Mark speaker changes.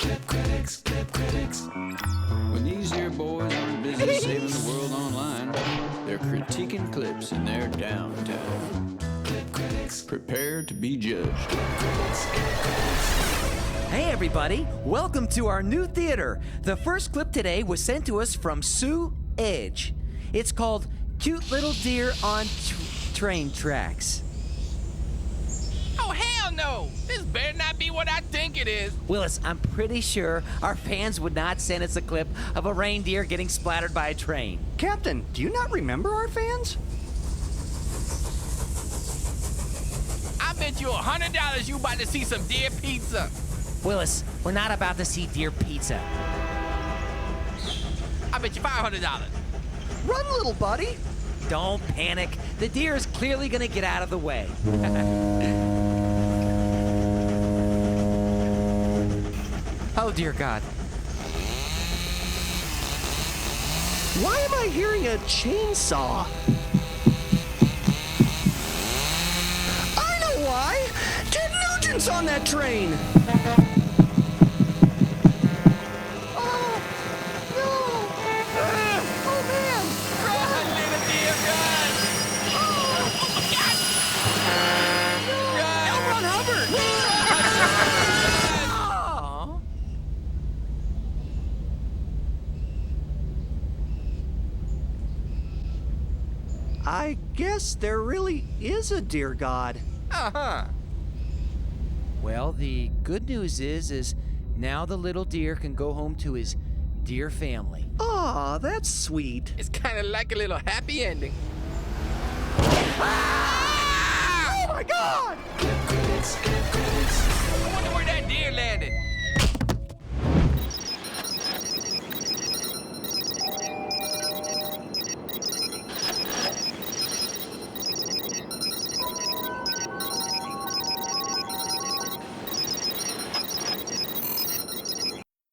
Speaker 1: ClipCritics. When these here boys aren't busy saving the world online, they're critiquing clips in their downtime. ClipCritics. Prepare to be judged.
Speaker 2: Hey everybody, welcome to our new theater. The first clip today was sent to us from Sue Edge. It's called Cute Little Deer on Train Tracks.
Speaker 3: Oh, hell no! This better not be what I think it is.
Speaker 2: Willis, I'm pretty sure our fans would not send us a clip of a reindeer getting splattered by a train.
Speaker 4: Captain, do you not remember our fans?
Speaker 3: I bet you $100 you about to see some deer pizza.
Speaker 2: Willis, we're not about to see deer pizza.
Speaker 3: I bet you $500.
Speaker 4: Run, little buddy.
Speaker 2: Don't panic. The deer is clearly gonna get out of the way. Oh, dear God.
Speaker 4: Why am I hearing a chainsaw? I know why! Ted Nugent's on that train! Oh, no! Oh, man!
Speaker 3: Run, little deer, run! Oh my God! Run!
Speaker 4: L. Ron Hubbard!
Speaker 3: Aw.
Speaker 4: I guess there really is a deer god.
Speaker 3: Uh-huh.
Speaker 2: Well, the good news is now the little deer can go home to his dear family.
Speaker 4: Aw, that's sweet.
Speaker 3: It's kind of like a little happy ending.
Speaker 4: Oh my God!
Speaker 3: I wonder where that deer landed.